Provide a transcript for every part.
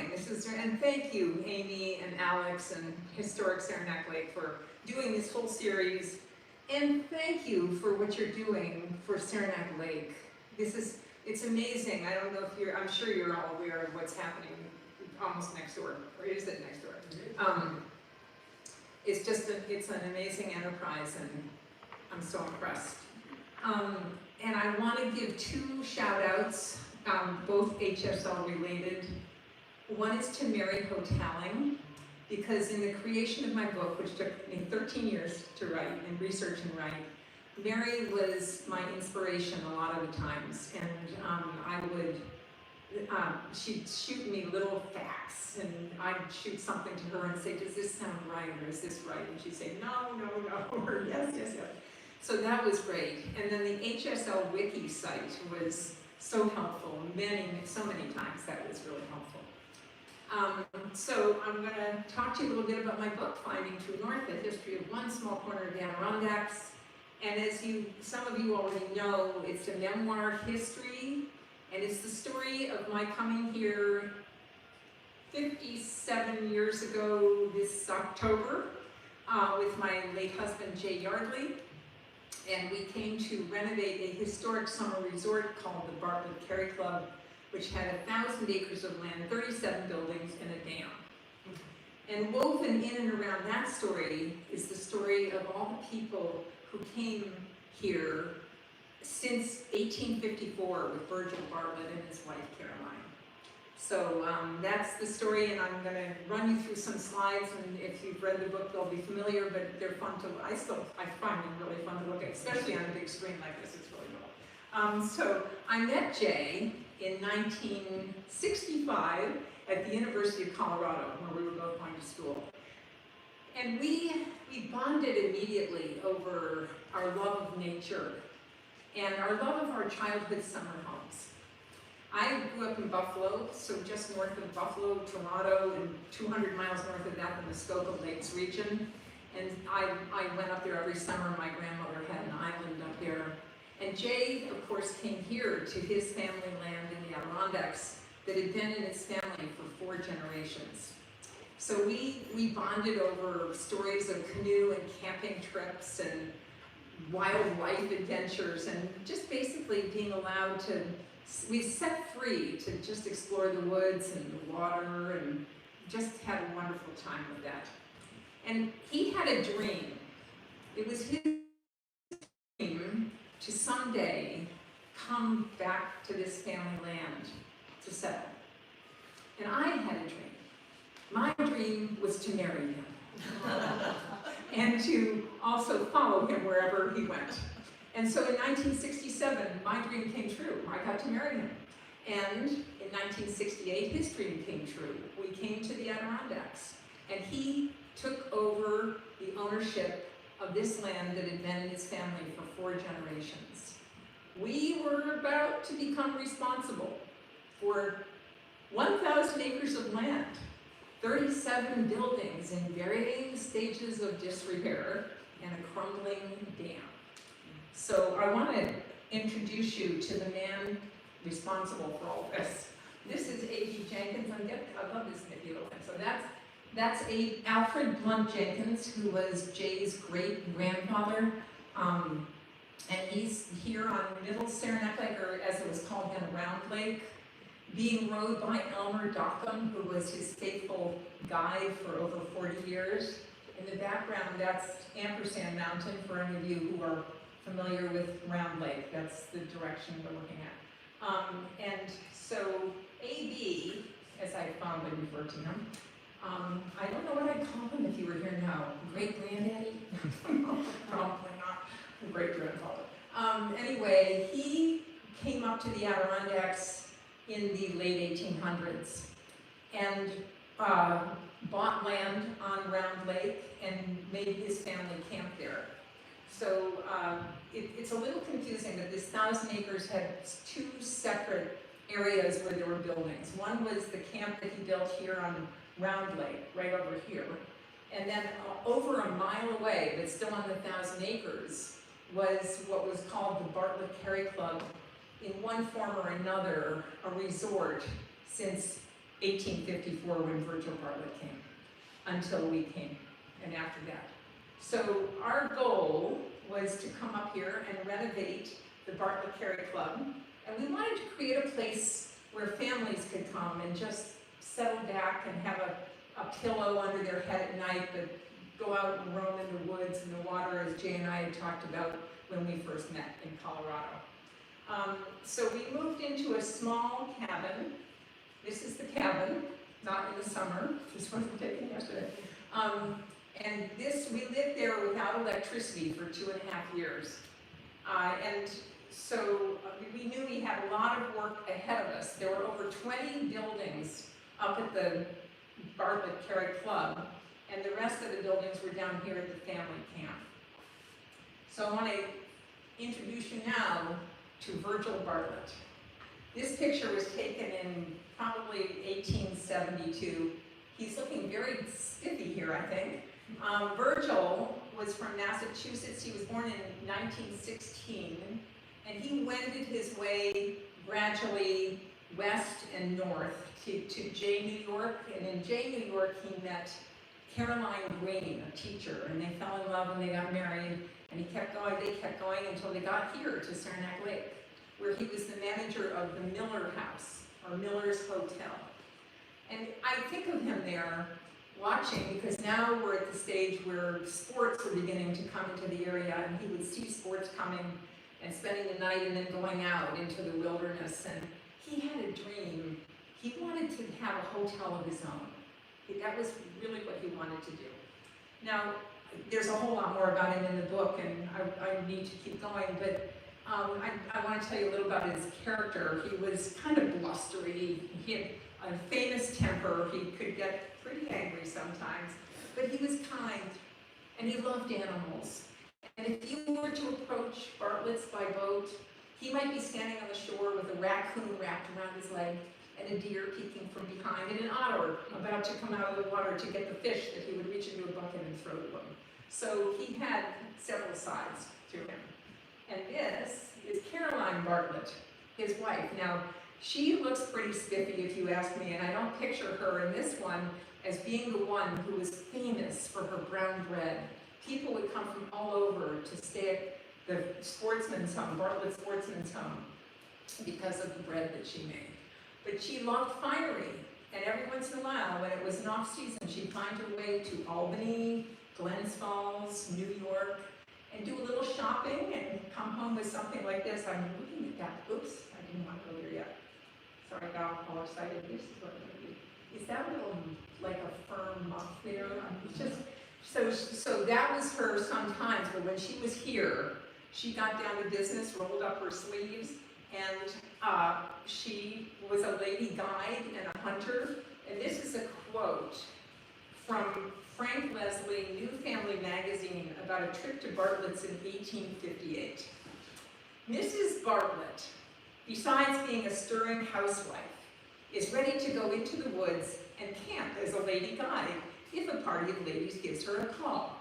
doing. And thank you, Amy and Alex and Historic Saranac Lake, for doing this whole series. And thank you for what you're doing for Saranac Lake. It's amazing. I don't know if I'm sure you're all aware of what's happening almost next door, or is it next door? It's an amazing enterprise, and I'm so impressed. And I want to give two shout outs, both HSL related. One is to Mary Hotelling, because in the creation of my book, which took me 13 years to write and research and write, Mary was my inspiration a lot of the times, and she'd shoot me little facts, and I'd shoot something to her and say, does this sound right, or is this right? And she'd say, no, or yes. So that was great. And then the HSL Wiki site was so helpful, so many times that was really helpful. So I'm going to talk to you a little bit about my book, Finding True North, The History of One Small Corner of the Adirondacks. And as some of you already know, it's a memoir history, and it's the story of my coming here 57 years ago this October with my late husband, Jay Yardley. And we came to renovate a historic summer resort called the Bartlett Kerry Club, which had 1,000 acres of land, 37 buildings, and a dam. And woven in and around that story is the story of all the people who came here since 1854 with Virgil Bartlett and his wife Caroline. So that's the story, and I'm going to run you through some slides, and if you've read the book, they'll be familiar, but they're fun to, I find them really fun to look at, especially on a big screen like this. It's really cool. So I met Jay in 1965 at the University of Colorado, where we were both going to school. And we bonded immediately over our love of nature and our love of our childhood summer homes. I grew up in Buffalo, so just north of Buffalo, Toronto, and 200 miles north of that in the Muskoka Lakes region. And I went up there every summer. My grandmother had an island up there. And Jay, of course, came here to his family land in the Adirondacks that had been in his family for 4 generations. So we bonded over stories of canoe and camping trips and wildlife adventures, and just basically being allowed to, we set free to just explore the woods and the water and just have a wonderful time with that. And he had a dream. It was his dream to someday come back to this family land to settle. And I had a dream. My dream was to marry him and to also follow him wherever he went. And so in 1967, my dream came true. I got to marry him. And in 1968, his dream came true. We came to the Adirondacks, and he took over the ownership of this land that had been in his family for 4 generations. We were about to become responsible for 1,000 acres of land, 37 buildings in varying stages of disrepair, and a crumbling dam. So I want to introduce you to the man responsible for all this. This is A.B. Jenkins. I love this nifty little thing. So that's Alfred Blunt Jenkins, who was Jay's great-grandfather. And he's here on Middle Saranac Lake, or as it was called then, Round Lake, being rowed by Elmer Dockham, who was his faithful guide for over 40 years. In the background, that's Ampersand Mountain, for any of you who are familiar with Round Lake. That's the direction we're looking at. And so AB, as I fondly refer to him, I don't know what I'd call him if he were here now. Great-granddaddy? Probably not. Great-grandfather. Anyway, he came up to the Adirondacks in the late 1800s and bought land on Round Lake and made his family camp there. So it's a little confusing that this 1,000 acres had 2 separate areas where there were buildings. One was the camp that he built here on Round Lake, right over here. And then over a mile away, but still on the 1,000 acres, was what was called the Bartlett Kerry Club, in one form or another, a resort since 1854 when Virgil Bartlett came, until we came, and after that. So our goal was to come up here and renovate the Bartlett Carey Club, and we wanted to create a place where families could come and just settle back and have a pillow under their head at night, but go out and roam in the woods and the water, as Jay and I had talked about when we first met in Colorado. So we moved into a small cabin. This is the cabin, not in the summer. This wasn't taken yesterday. And we lived there without electricity for 2.5 years. And so we knew we had a lot of work ahead of us. There were over 20 buildings up at the Bartlett Carey Club, and the rest of the buildings were down here at the family camp. So I want to introduce you now to Virgil Bartlett. This picture was taken in probably 1872. He's looking very spiffy here, I think. Virgil was from Massachusetts. He was born in 1916, and he wended his way gradually west and north to Jay, New York. And in Jay, New York, he met Caroline Green, a teacher, and they fell in love and they got married. And he kept going, they kept going until they got here to Saranac Lake, where he was the manager of the Miller House, or Miller's Hotel. And I think of him there watching, because now we're at the stage where sports were beginning to come into the area, and he would see sports coming and spending the night and then going out into the wilderness. And he had a dream. He wanted to have a hotel of his own. That was really what he wanted to do. Now, there's a whole lot more about him in the book, and I need to keep going, but I want to tell you a little about his character. He was kind of blustery. He had a famous temper. He could get pretty angry sometimes, but he was kind, and he loved animals. And if you were to approach Bartlett's by boat, he might be standing on the shore with a raccoon wrapped around his leg and a deer peeking from behind, and an otter about to come out of the water to get the fish that he would reach into a bucket and throw to him. So he had several sides to him. And this is Caroline Bartlett, his wife. Now, she looks pretty spiffy if you ask me, and I don't picture her in this one as being the one who was famous for her brown bread. People would come from all over to stay at the Sportsman's Home, Bartlett Sportsman's Home, because of the bread that she made. But she loved finery, and every once in a while, when it was an off-season, she'd find her way to Albany, Glens Falls, New York, and do a little shopping and come home with something like this. I'm looking at that. Oops, I didn't want to go there yet. Sorry, I got all excited. This is what I'm going to do. Is that a little, like a firm muff there? It's just, so that was her sometimes, but when she was here, she got down to business, rolled up her sleeves, and she was a lady guide and a hunter. And this is a quote from Frank Leslie, New Family Magazine, about a trip to Bartlett's in 1858. Mrs. Bartlett, besides being a stirring housewife, is ready to go into the woods and camp as a lady guide if a party of ladies gives her a call,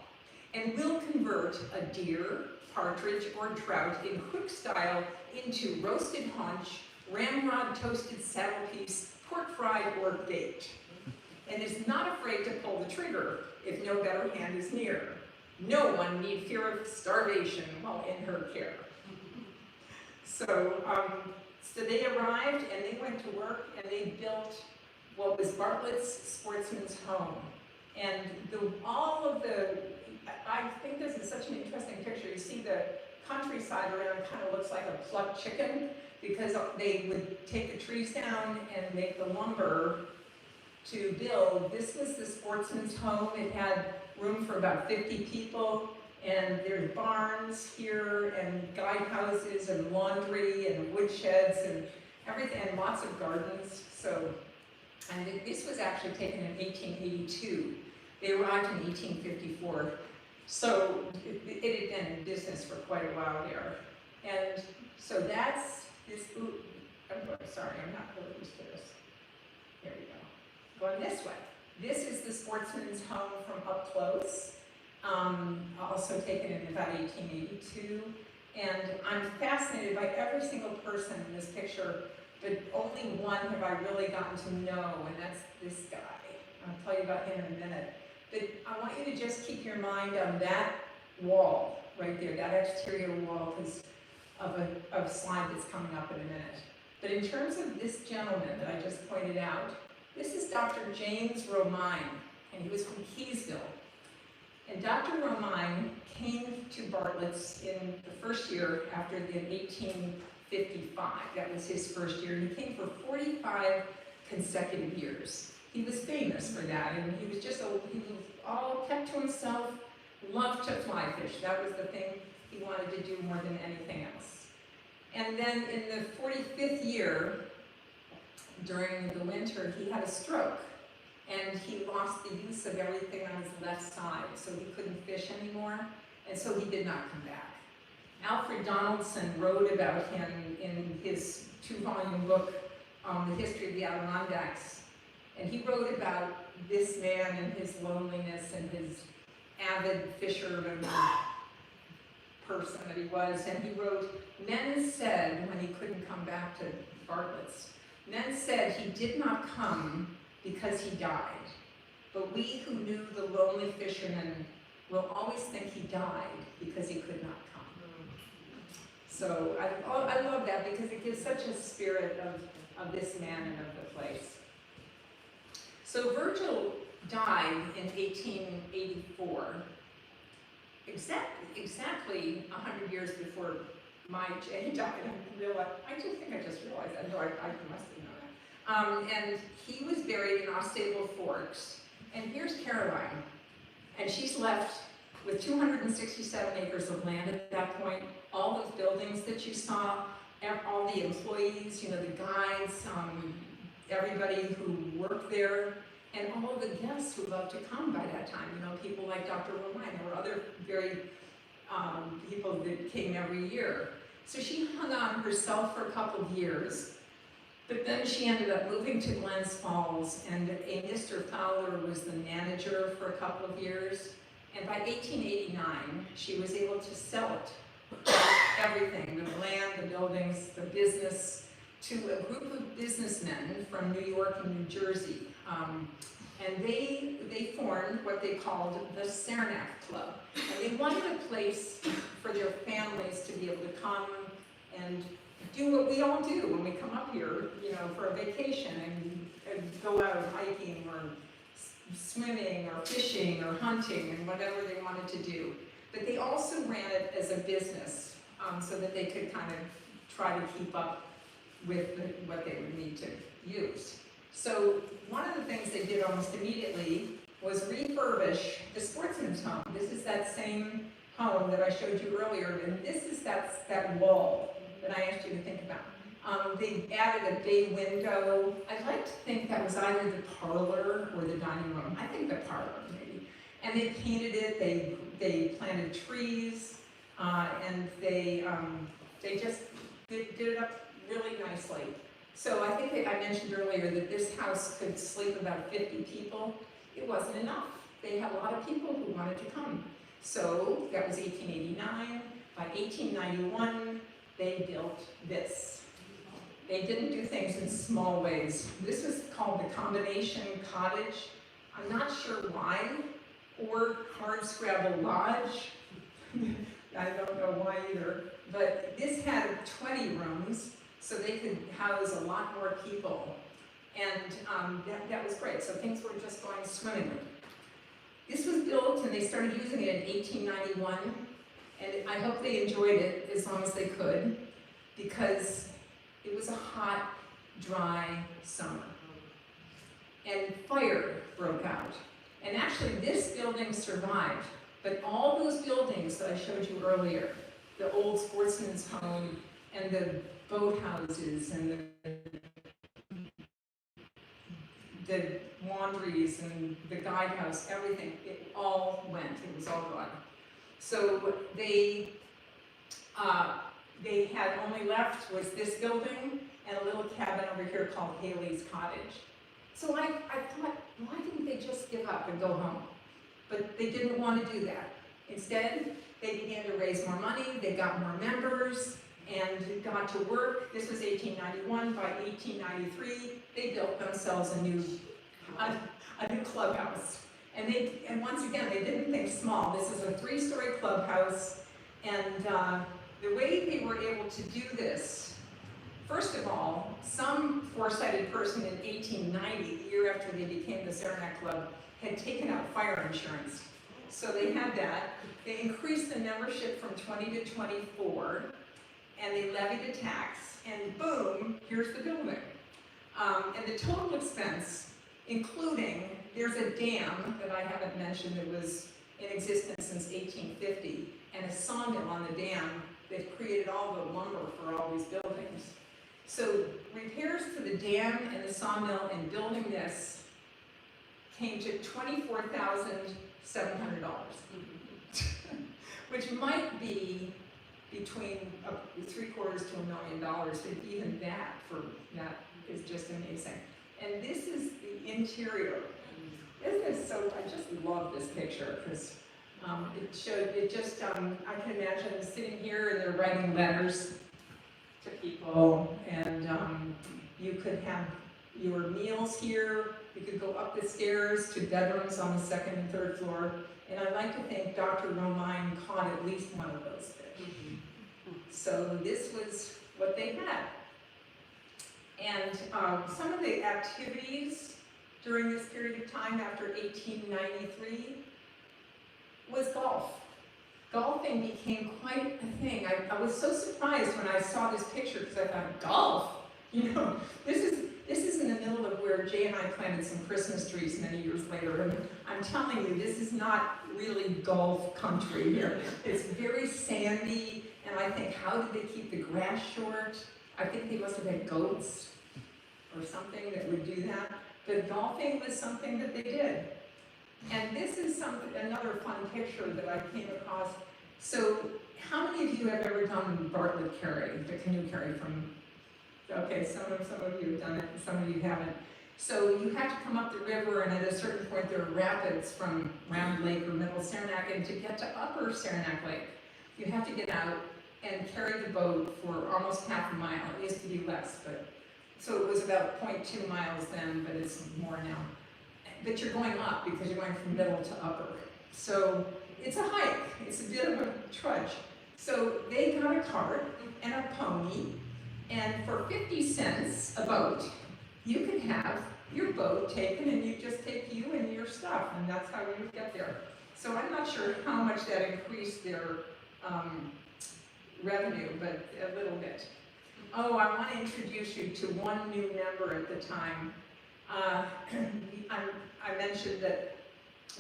and will convert a deer, partridge, or trout in quick style into roasted haunch, ramrod toasted saddle piece, pork fried, or baked, and is not afraid to pull the trigger if no better hand is near. No one need fear of starvation while in her care. So they arrived and they went to work and they built what was Bartlett's Sportsman's Home. And I think this is such an interesting picture. You see the countryside around kind of looks like a plucked chicken, because they would take the trees down and make the lumber to build. This was the Sportsman's Home. It had room for about 50 people, and there's barns here, and guide houses, and laundry, and woodsheds, and everything, and lots of gardens. So, and this was actually taken in 1882. They arrived in 1854. So it had been in business for quite a while there. And so that's this, sorry, I'm not really used to this. There we go. Going this way. This is the Sportsman's Home from up close, also taken in about 1882. And I'm fascinated by every single person in this picture, but only one have I really gotten to know, and that's this guy. I'll tell you about him in a minute. But I want you to just keep your mind on that wall right there, that exterior wall, because of a slide that's coming up in a minute. But in terms of this gentleman that I just pointed out, this is Dr. James Romine, and he was from Keysville. And Dr. Romine came to Bartlett's in the first year after the 1855. That was his first year. He came for 45 consecutive years. He was famous for that, and he was all kept to himself, loved to fly fish. That was the thing he wanted to do more than anything else. And then in the 45th year, during the winter, he had a stroke, and he lost the use of everything on his left side, so he couldn't fish anymore, and so he did not come back. Alfred Donaldson wrote about him in his 2-volume book, The History of the Adirondacks, and he wrote about this man and his loneliness and his avid fisherman person that he was, and he wrote, "Men said," when he couldn't come back to Bartlett's, "men said he did not come because he died, but we who knew the lonely fisherman will always think he died because he could not come." So I love that because it gives such a spirit of this man and of the place. So Virgil died in 1884, exactly 100 years before he died. I just realized that. No, I must have known that. And he was buried in Ostable Forks. And here's Caroline. And she's left with 267 acres of land at that point. All those buildings that you saw, all the employees, the guides, everybody who worked there, and all of the guests who loved to come by that time. People like Dr. Romine. There were other very people that came every year. So she hung on herself for a couple of years, but then she ended up moving to Glens Falls, and a Mr. Fowler was the manager for a couple of years. And by 1889, she was able to sell it, everything, the land, the buildings, the business, to a group of businessmen from New York and New Jersey. And they formed what they called the Saranac Club. And they wanted a place for their families to be able to come and do what we all do when we come up here, for a vacation and go out hiking or swimming or fishing or hunting and whatever they wanted to do. But they also ran it as a business so that they could kind of try to keep up with what they would need to use. So one of the things they did almost immediately was refurbish the Sportsman's Home. This is that same home that I showed you earlier, and this is that wall that I asked you to think about. They added a bay window. I'd like to think that was either the parlor or the dining room. I think the parlor, maybe. And they painted it, they planted trees, and they just did it up really nicely. So I think I mentioned earlier that this house could sleep about 50 people. It wasn't enough. They had a lot of people who wanted to come. So that was 1889. By 1891, they built this. They didn't do things in small ways. This was called the Combination Cottage. I'm not sure why, or Hardscrabble Lodge. I don't know why either. But this had 20 rooms, so they could house a lot more people. And that was great, so things were just going swimmingly. This was built and they started using it in 1891, and I hope they enjoyed it as long as they could, because it was a hot, dry summer. And fire broke out. And actually this building survived, but all those buildings that I showed you earlier, the old Sportsman's Home and the boathouses and the laundries and the guidehouse, everything, it all went, it was all gone. So they had only left was this building and a little cabin over here called Haley's Cottage. So I thought, why didn't they just give up and go home? But they didn't want to do that. Instead, they began to raise more money, they got more members, and got to work. This was 1891. By 1893, they built themselves a new clubhouse. And once again, they didn't think small. This is a 3-story clubhouse, and the way they were able to do this, first of all, some foresighted person in 1890, the year after they became the Saranac Club, had taken out fire insurance. So they had that. They increased the membership from 20 to 24, and they levied a tax, and boom, here's the building. And the total expense, including, there's a dam that I haven't mentioned that was in existence since 1850, and a sawmill on the dam that created all the lumber for all these buildings. So repairs to the dam and the sawmill and building this came to $24,700, which might be between $750,000 to $1 million, but even that is just amazing. And this is the interior. Isn't this so? I just love this picture because I can imagine them sitting here and they're writing letters to people, and you could have your meals here. You could go up the stairs to bedrooms on the 2nd and 3rd floor, and I like to think Dr. Romine caught at least one of those fish. So this was what they had. And some of the activities during this period of time after 1893 was golf. Golfing became quite a thing. I was so surprised when I saw this picture because I thought, golf? You know, this is in the middle of where Jay and I planted some Christmas trees many years later. And I'm telling you, this is not really golf country here. It's very sandy, and I think, how did they keep the grass short? I think they must have had goats or something that would do that. But golfing was something that they did. And this is another fun picture that I came across. So how many of you have ever done Bartlett Carry, the canoe carry from, okay, some of you have done it, some of you haven't. So you have to come up the river, and at a certain point there are rapids from Round Lake or Middle Saranac, and to get to Upper Saranac Lake, you have to get out and carry the boat for almost half a mile. It used to be less, but so it was about 0.2 miles then, but it's more now. But you're going up because you're going from middle to upper. So it's a hike. It's a bit of a trudge. So they got a cart and a pony, and for 50 cents a boat, you can have your boat taken, and you just take you and your stuff, and that's how you would get there. So I'm not sure how much that increased their revenue, but a little bit. Oh, I want to introduce you to one new member at the time. I mentioned that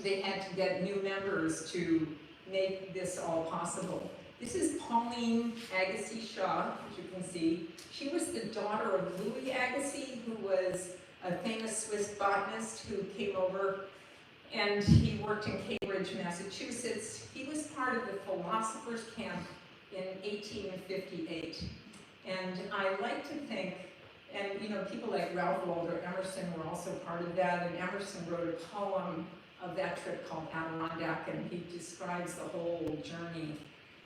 they had to get new members to make this all possible. This is Pauline Agassiz Shaw, as you can see. She was the daughter of Louis Agassiz, who was a famous Swiss botanist who came over, and he worked in Cambridge, Massachusetts. He was part of the Philosophers' Camp in 1858. And I like to think, and you know, people like Ralph Waldo Emerson were also part of that, and Emerson wrote a poem of that trip called Adirondack, and he describes the whole journey.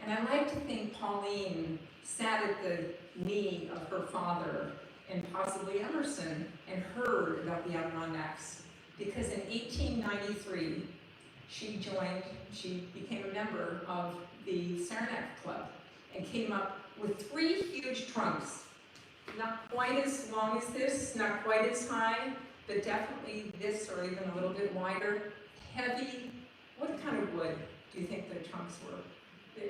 And I like to think Pauline sat at the knee of her father, and possibly Emerson, and heard about the Adirondacks, because in 1893, she became a member of the Saranac Club, and came up with 3 huge trunks. Not quite as long as this, not quite as high, but definitely this or even a little bit wider. Heavy. What kind of wood do you think the trunks were?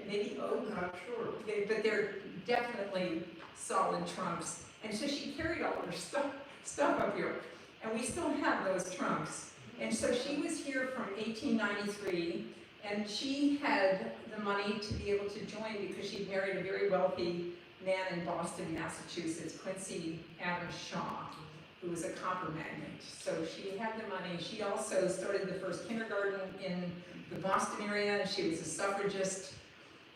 Maybe oak? Not sure. But they're definitely solid trunks. And so she carried all her stuff up here. And we still have those trunks. And so she was here from 1893, and she had the money to be able to join because she'd married a very wealthy man in Boston, Massachusetts, Quincy Adams Shaw, who was a copper magnate. So she had the money. She also started the first kindergarten in the Boston area, and she was a suffragist.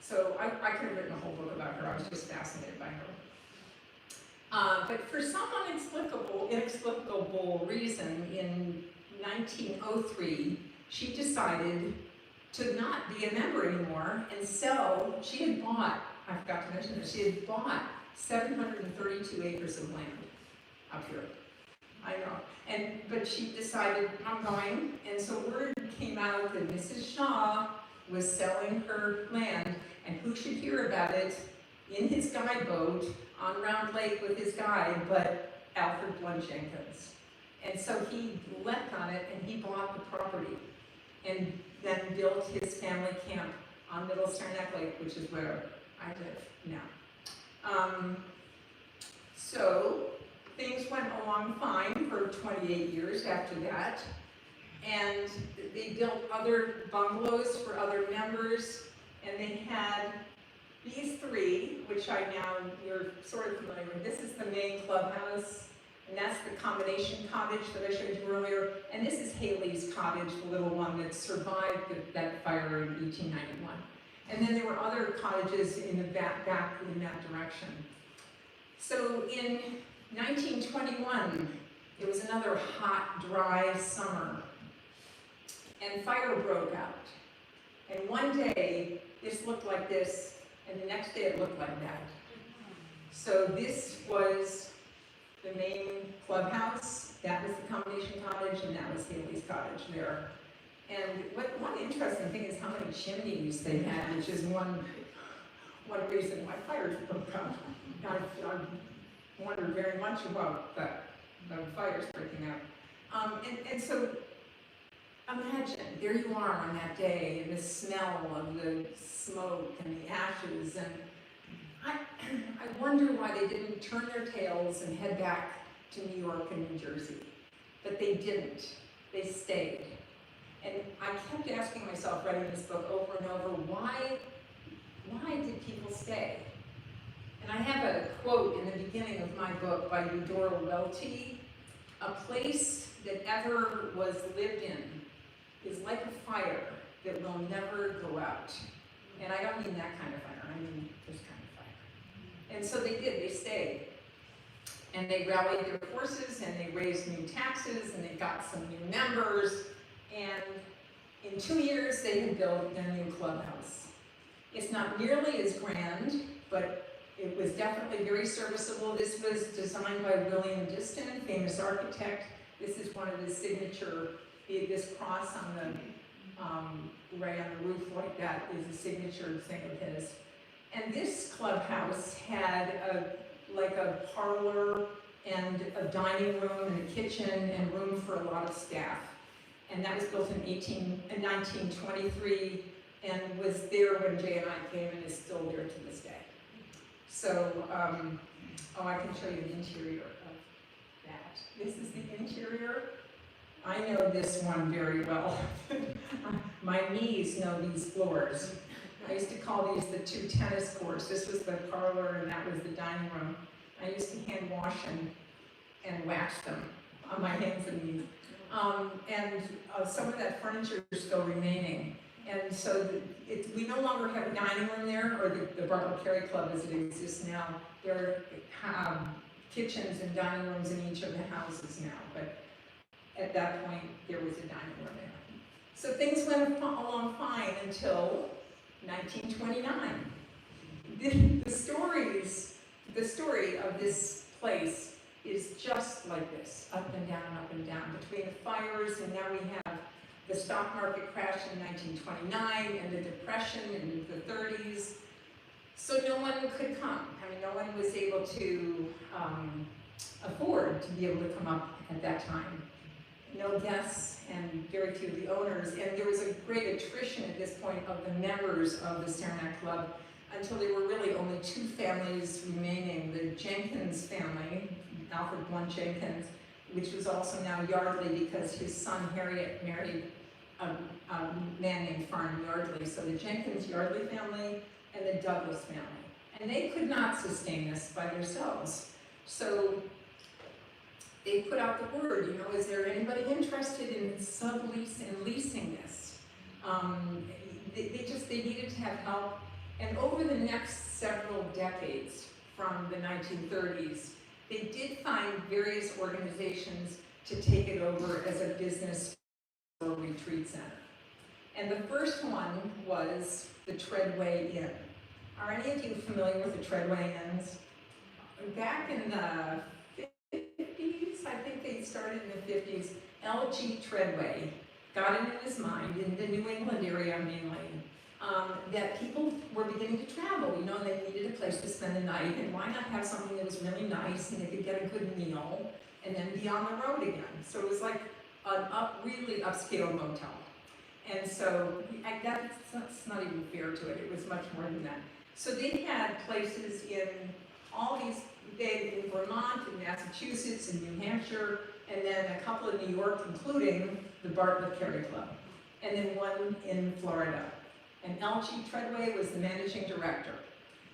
So I could have written a whole book about her. I was just fascinated by her. But for some inexplicable reason, in 1903, she decided to not be a member anymore and sell. She had bought I forgot to mention this, she had bought 732 acres of land up here. I know. But she decided, I'm going, and so word came out that Mrs. Shaw was selling her land, and who should hear about it in his guide boat on Round Lake with his guide but Alfred Blunt Jenkins. And so he leapt on it and he bought the property and then built his family camp on Middle Saranac Lake, which is where I live now. So things went along fine for 28 years after that. And they built other bungalows for other members, and they had these three, which you're sort of familiar with. This is the main clubhouse, and that's the combination cottage that I showed you earlier. And this is Haley's cottage, the little one that survived that fire in 1891. And then there were other cottages in the back in that direction. So in 1921, it was another hot, dry summer, and fire broke out. And one day, this looked like this, and the next day it looked like that. So this was the main clubhouse, that was the combination cottage, and that was Haley's cottage there. And one interesting thing is how many chimneys they had, which is one reason why fires broke out. I wondered very much about that, the fires breaking out. And so imagine, there you are on that day, and the smell of the smoke and the ashes, and I wonder why they didn't turn their tails and head back to New York and New Jersey. But they didn't. They stayed. And I kept asking myself, writing this book over and over, why did people stay? And I have a quote in the beginning of my book by Eudora Welty: "A place that ever was lived in is like a fire that will never go out." And I don't mean that kind of fire, I mean this kind of fire. And so they did, they stayed. And they rallied their forces, and they raised new taxes, and they got some new members, and in 2 years they had built their new clubhouse. It's not nearly as grand, but it was definitely very serviceable. This was designed by William Diston, famous architect. This is one of his signature, this cross on the right on the roof like that is a signature thing of his. And this clubhouse had like a parlor and a dining room and a kitchen and room for a lot of staff. And that was built in 1923 and was there when Jay and I came and is still there to this day. So, I can show you the interior of that. This is the interior. I know this one very well. My knees know these floors. I used to call these the two tennis courts. This was the parlor and that was the dining room. I used to hand wash and wax them on my hands and knees. Some of that furniture is still remaining. And so we no longer have a dining room there, or the Bartlett Carey Club as it exists now. There are kitchens and dining rooms in each of the houses now, but at that point there was a dining room there. So things went along fine until 1929. The story of this place is just like this, up and down, between the fires, and now we have the stock market crash in 1929 and the depression in the 30s. So no one could come. I mean, no one was able to afford to be able to come up at that time. No guests and very few of the owners. And there was a great attrition at this point of the members of the Saranac Club until there were really only two families remaining. The Jenkins family, Alfred Blunt Jenkins, which was also now Yardley because his son Harriet married a man named Farnham Yardley. So the Jenkins Yardley family and the Douglas family. And they could not sustain this by themselves. So they put out the word, is there anybody interested in subleasing and leasing this? They needed to have help. And over the next several decades, from the 1930s, they did find various organizations to take it over as a business or retreat center. And the first one was the Treadway Inn. Are any of you familiar with the Treadway Inns? Back in the 50s, I think they started in the 50s, L.G. Treadway got into his mind, in the New England area mainly, that people were beginning to travel, you know, and they needed a place to spend the night, and why not have something that was really nice and they could get a good meal and then be on the road again. So it was like an really upscale motel. And so that's not even fair to it, it was much more than that. So they had places in all these, in Vermont, in Massachusetts, in New Hampshire, and then a couple in New York, including the Bartlett Carey Club, and then one in Florida. And L.G. Treadway was the managing director.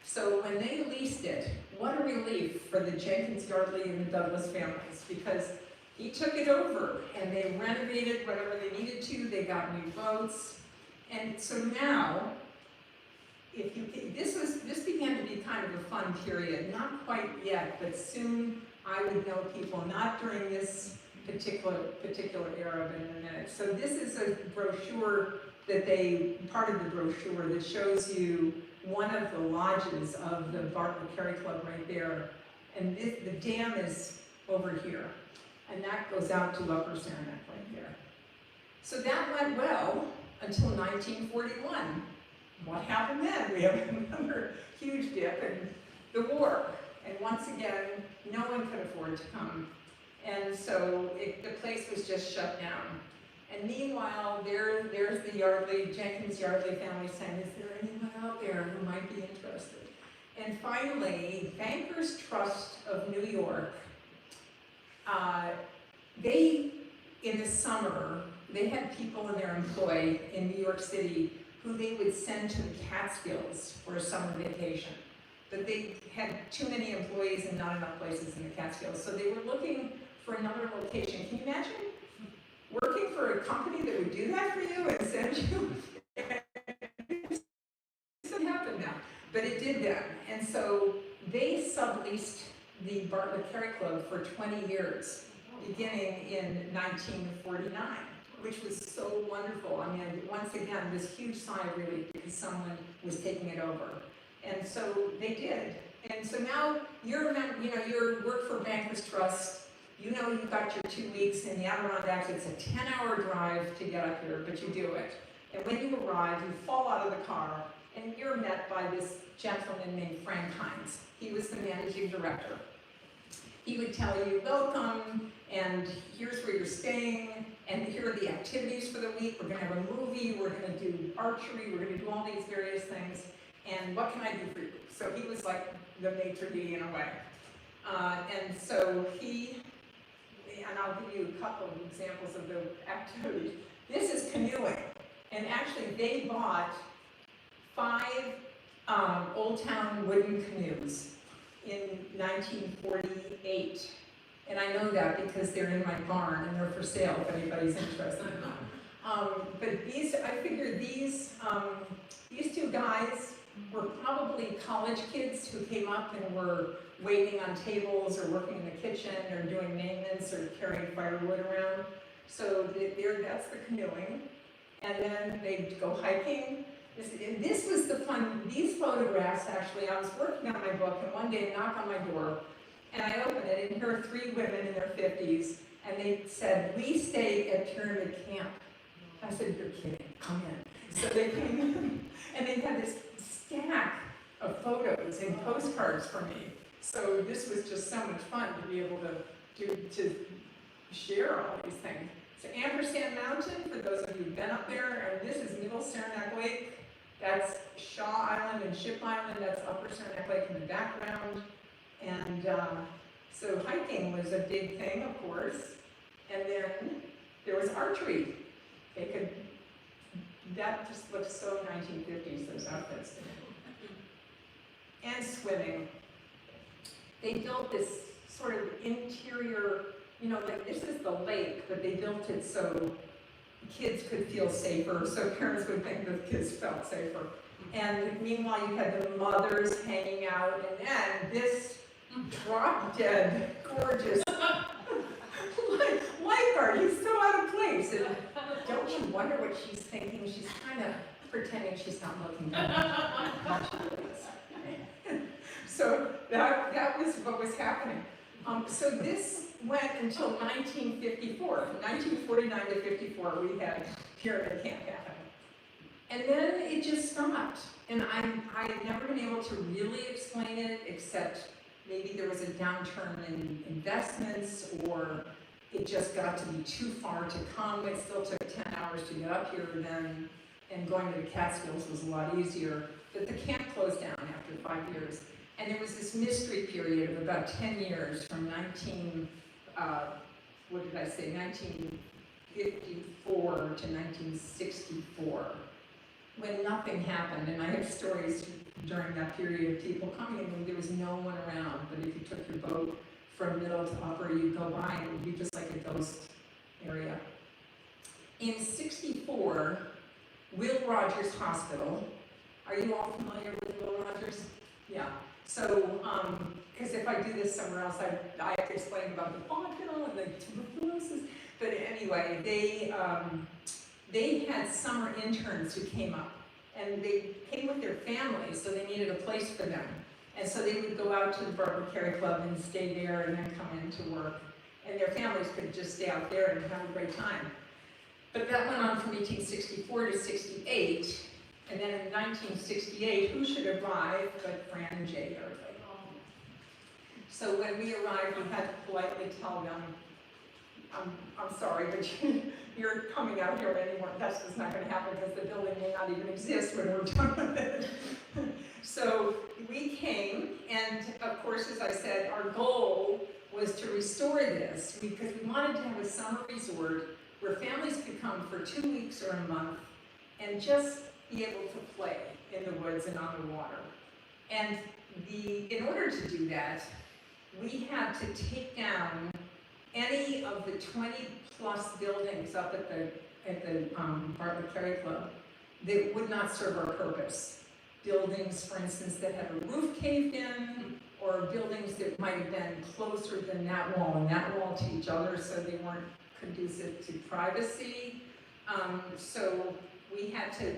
So when they leased it, what a relief for the Jenkins, Yardley, and the Douglas families, because he took it over and they renovated whatever they needed to, they got new boats. And so now, this began to be kind of a fun period, not quite yet, but soon I would know people, not during this particular era, but in a minute. So this is a brochure part of the brochure that shows you one of the lodges of the Bartlett Carey Club right there. And the dam is over here. And that goes out to Upper Saranac right there. So that went well until 1941. What happened then? We have another huge dip in the war. And once again, no one could afford to come. And so the place was just shut down. And meanwhile, there's the Jenkins Yardley family saying, is there anyone out there who might be interested? And finally, Bankers Trust of New York, in the summer, they had people in their employ in New York City who they would send to the Catskills for a summer vacation. But they had too many employees and not enough places in the Catskills. So they were looking for another location. Can you imagine working for a company that would do that for you and send you? It doesn't happen now, but it did then. And so they subleased the Bartlett Carey Club for 20 years, beginning in 1949, which was so wonderful. I mean, once again, this huge sigh of relief because someone was taking it over. And so they did. And so now you work for Bankers Trust. You know you've got your 2 weeks in the Adirondacks. It's a 10-hour drive to get up here, but you do it. And when you arrive, you fall out of the car, and you're met by this gentleman named Frank Hines. He was the managing director. He would tell you, welcome, and here's where you're staying, and here are the activities for the week. We're going to have a movie, we're going to do archery, we're going to do all these various things, and what can I do for you? So he was like the maitre d' in a way. And so and I'll give you a couple of examples of the activities. This is canoeing, and actually they bought 5 Old Town wooden canoes in 1948. And I know that because they're in my barn and they're for sale if anybody's interested in them. But I figure these 2 guys were probably college kids who came up and were waiting on tables or working in the kitchen or doing maintenance or carrying firewood around. So that's the canoeing. And then they'd go hiking. This was the fun. These photographs, actually, I was working on my book, and one day I knock on my door, and I open it, and here are 3 women in their 50s, and they said, we stay at Pyramid Camp. I said, you're kidding, come in. So they came in, and they had this stack of photos and postcards for me. So this was just so much fun to be able to share all these things. So Ampersand Mountain, for those of you who've been up there, and this is Middle Saranac Lake. That's Shaw Island and Ship Island. That's Upper Saranac Lake in the background. And so hiking was a big thing, of course. And then there was archery. That just looked so 1950s, those outfits. And swimming. They built this sort of interior, like this is the lake, but they built it so kids could feel safer, so parents would think the kids felt safer. And meanwhile, you had the mothers hanging out, and then this drop-dead, gorgeous lifeguard. He's so out of place. And don't you wonder what she's thinking? She's kind of pretending she's not looking good. So that was what was happening. So this went until 1954. From 1949 to 54, we had Pyramid Camp happen. And then it just stopped. And I've never been able to really explain it, except maybe there was a downturn in investments, or it just got to be too far to come. It still took 10 hours to get up here then, and going to the Catskills was a lot easier. But the camp closed down after 5 years. And there was this mystery period of about 10 years from 1954 to 1964, when nothing happened. And I have stories during that period of people coming in when there was no one around, but if you took your boat from Middle to Upper, you'd go by and it would be just like a ghost area. In 64, Will Rogers Hospital, are you all familiar with Will Rogers? Yeah. So, because if I do this somewhere else, I have to explain about the vaudeville and the tuberculosis. But anyway, they had summer interns who came up, and they came with their families, so they needed a place for them. And so they would go out to the Barbara Carey Club and stay there and then come in to work. And their families could just stay out there and have a great time. But that went on from 1864 to 68. And then in 1968, who should arrive but Fran and Jay Yardley. So when we arrived, we had to politely tell them, I'm sorry, but you're coming out here anymore. That's just not going to happen because the building may not even exist when we're done with it. So we came, and of course, as I said, our goal was to restore this because we wanted to have a summer resort where families could come for 2 weeks or a month and just be able to play in the woods and on the water. And in order to do that, we had to take down any of the 20-plus buildings up at the Barbara Carey Club that would not serve our purpose. Buildings, for instance, that had a roof caved in, or buildings that might have been closer than that wall and that wall to each other, so they weren't conducive to privacy. So we had to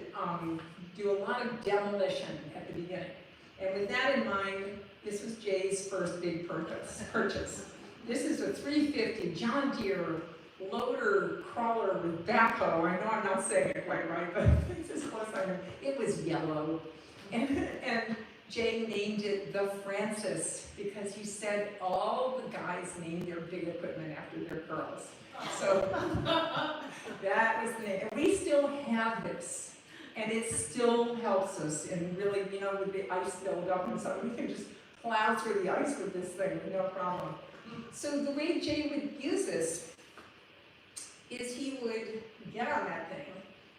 do a lot of demolition at the beginning. And with that in mind, this was Jay's first big purchase. This is a 350 John Deere loader crawler with backhoe. I know I'm not saying it quite right, but it's as close as I know. It was yellow. And Jay named it the Francis because he said all the guys named their big equipment after their girls. So that was the name. And we still have this. And it still helps us. And really, you know, with the ice buildup and stuff, we can just plow through the ice with this thing, no problem. So the way Jay would use this is he would get on that thing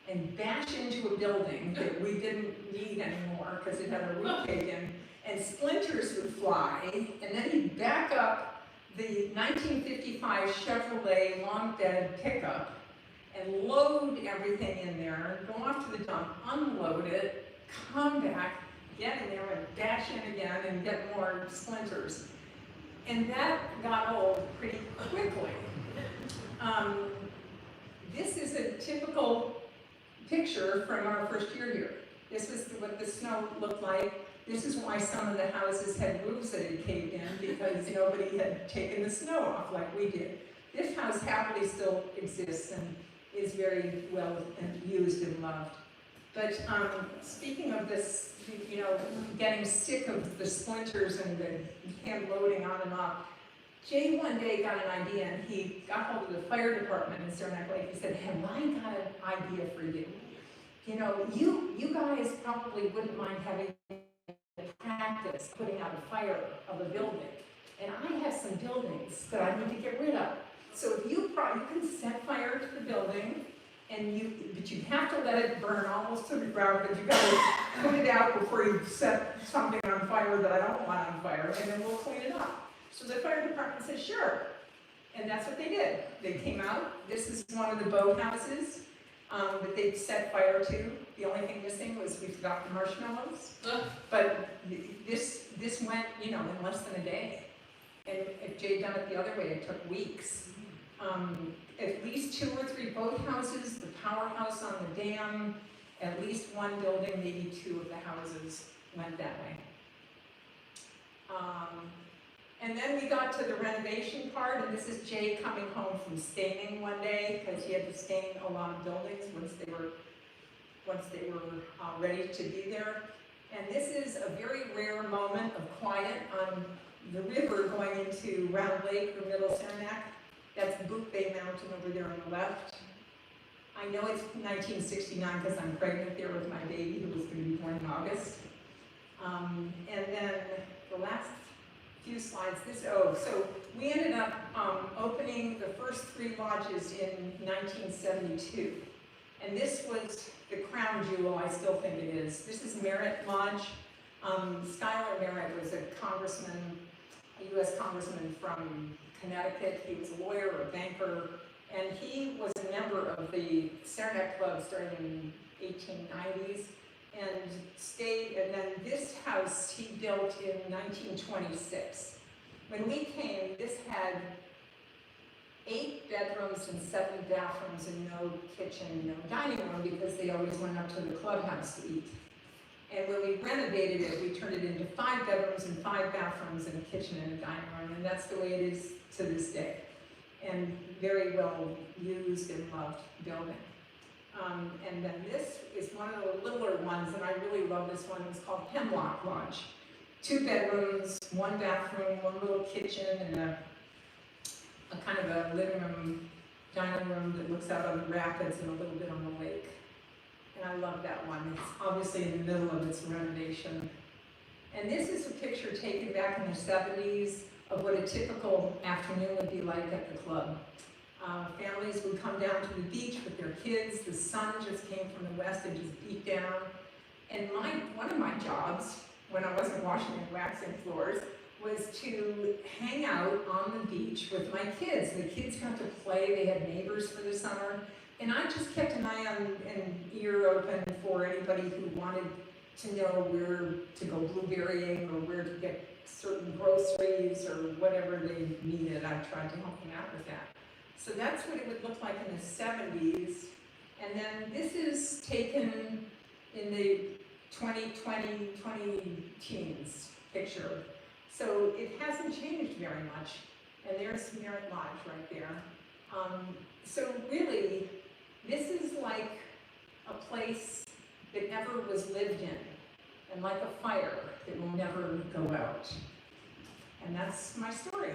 and bash into a building that we didn't need anymore because it had a roof caved in, and splinters would fly, and then he'd back up the 1955 Chevrolet long bed pickup and load everything in there, go off to the dump, unload it, come back, get in there and bash in again and get more splinters. And that got old pretty quickly. This is a typical picture from our first year here. This was what the snow looked like. This is why some of the houses had roofs that had caved in, because nobody had taken the snow off like we did. This house happily still exists and is very well used and loved. But speaking of this, you know, getting sick of the splinters and the hand loading on and off, Jay one day got an idea, and he got hold of the fire department in Saranac Lake. He said, "Have I got an idea for you? You know, you guys probably wouldn't mind having practice putting out a fire of a building. And I have some buildings that I need to get rid of. So if you can set fire to the building, but you have to let it burn almost to the ground, but you got to put it out before you set something on fire that I don't want on fire, and then we'll clean it up." So the fire department said, "Sure." And that's what they did. They came out. This is one of the boathouses that they set fire to. The only thing missing was we forgot the marshmallows. But this went, you know, in less than a day. And if Jay had done it the other way, it took weeks. At least 2 or 3 boathouses, the powerhouse on the dam, at least 1 building, maybe 2 of the houses went that way. And then we got to the renovation part, and this is Jay coming home from staining one day, because he had to stain a lot of buildings once they were ready to be there. And this is a very rare moment of quiet on the river going into Round Lake or Middle Saranac. That's Boot Bay Mountain over there on the left. I know it's 1969 because I'm pregnant there with my baby who was going to be born in August. And then the last few slides, so we ended up opening the first 3 lodges in 1972. And this was the crown jewel, I still think it is. This is Merritt Lodge. Schuyler Merritt was a congressman, a U.S. congressman from Connecticut. He was a lawyer, a banker, and he was a member of the Saranac Club starting in 1890s and stayed, and then this house he built in 1926. When we came, this had 8 bedrooms and 7 bathrooms and no kitchen, no dining room, because they always went up to the clubhouse to eat. And when we renovated it, we turned it into 5 bedrooms and 5 bathrooms and a kitchen and a dining room, and that's the way it is to this day. And very well used and loved building. And then this is one of the littler ones, and I really love this one. It's called Hemlock Lodge. 2 bedrooms, 1 bathroom, 1 little kitchen, and a kind of a living room, dining room that looks out on the rapids and a little bit on the lake. And I love that one. It's obviously in the middle of its renovation. And this is a picture taken back in the 70s of what a typical afternoon would be like at the club. Families would come down to the beach with their kids. The sun just came from the west and just beat down. And one of my jobs, when I wasn't washing and waxing floors, was to hang out on the beach with my kids. The kids got to play, they had neighbors for the summer, and I just kept an eye on and ear open for anybody who wanted to know where to go blueberrying or where to get certain groceries or whatever they needed. I tried to help them out with that. So that's what it would look like in the 70s. And then this is taken in the 20 teens picture. So it hasn't changed very much. And there's Merritt Lodge right there. So really, this is like a place that never was lived in, and like a fire that will never go out. And that's my story.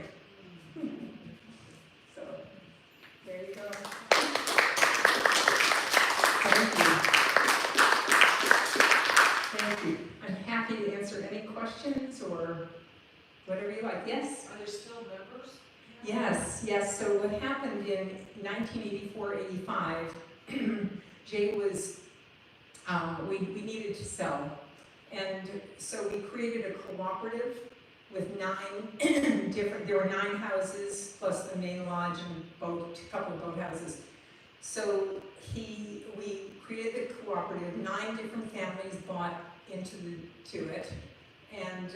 So, there you go. Thank you. Thank you. I'm happy to answer any questions or whatever you like. Yes? Are there still members? Yes. So what happened in 1984-85, Jay was, we needed to sell. And so we created a cooperative with 9 there were 9 houses plus the main lodge and a couple of boathouses. So we created the cooperative. 9 different families bought into it. And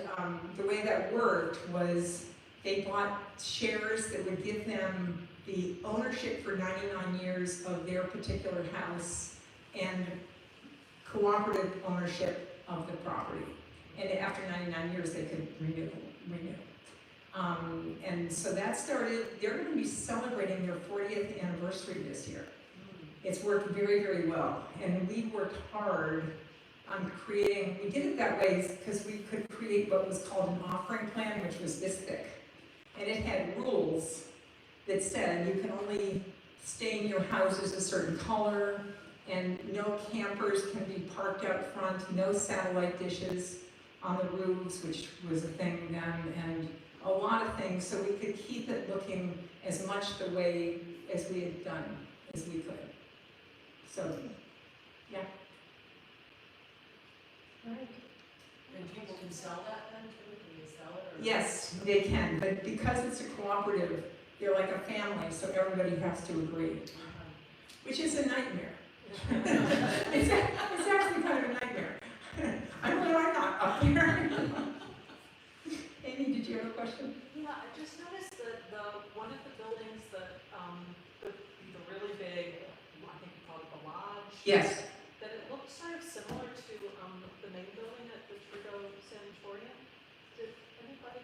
the way that worked was they bought shares that would give them the ownership for 99 years of their particular house and cooperative ownership of the property. And after 99 years, they could renew. And so that started, they're going to be celebrating their 40th anniversary this year. It's worked very, very well. And we worked hard on creating, we did it that way because we could create what was called an offering plan, which was this thick. And it had rules that said you can only stain your houses a certain color, and no campers can be parked out front, no satellite dishes on the roofs, which was a thing then, and a lot of things, so we could keep it looking as much the way as we had done as we could. So, yeah. All right. And people can sell that then too? Can you sell it? Or Yes, they can, but because it's a cooperative, they're like a family, so everybody has to agree, which is a nightmare. It's actually kind of a nightmare. I'm glad I'm not up here. Amy, did you have a question? Yeah, I just noticed that one of the buildings that the really big, I think you call it the lodge. Yes. That it looks sort of similar to the main building at the Trudeau Sanatorium. Did anybody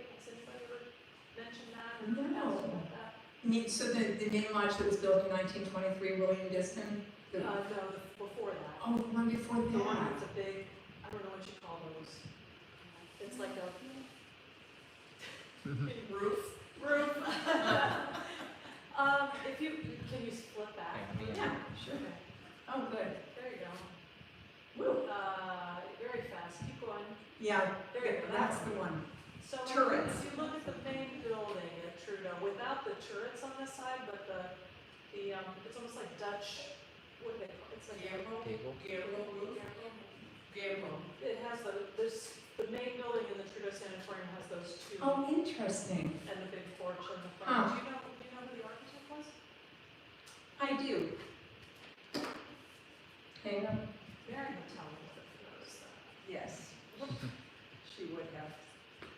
So the main lodge that was built in 1923, William Diston? No, before that. Oh, the one before The one that. that's a big, I don't know what you call those. It's like a roof. If you, can you flip back? Yeah, sure. Okay, Oh, good. there you go. Woo. Very fast, keep going. Yeah, There you go, that's that the one. So Turrets. if you look at the main building at Trudeau, without the turrets on this side, but it's almost like Dutch, what do they call it? It's like Gable? Gable. It has the main building in the Trudeau Sanatorium has those two, Oh, interesting. and the big porch in the Huh. front. Do you know who the architect was? I do. Hang on. Mary would tell me if it knows that. Yes. She would have.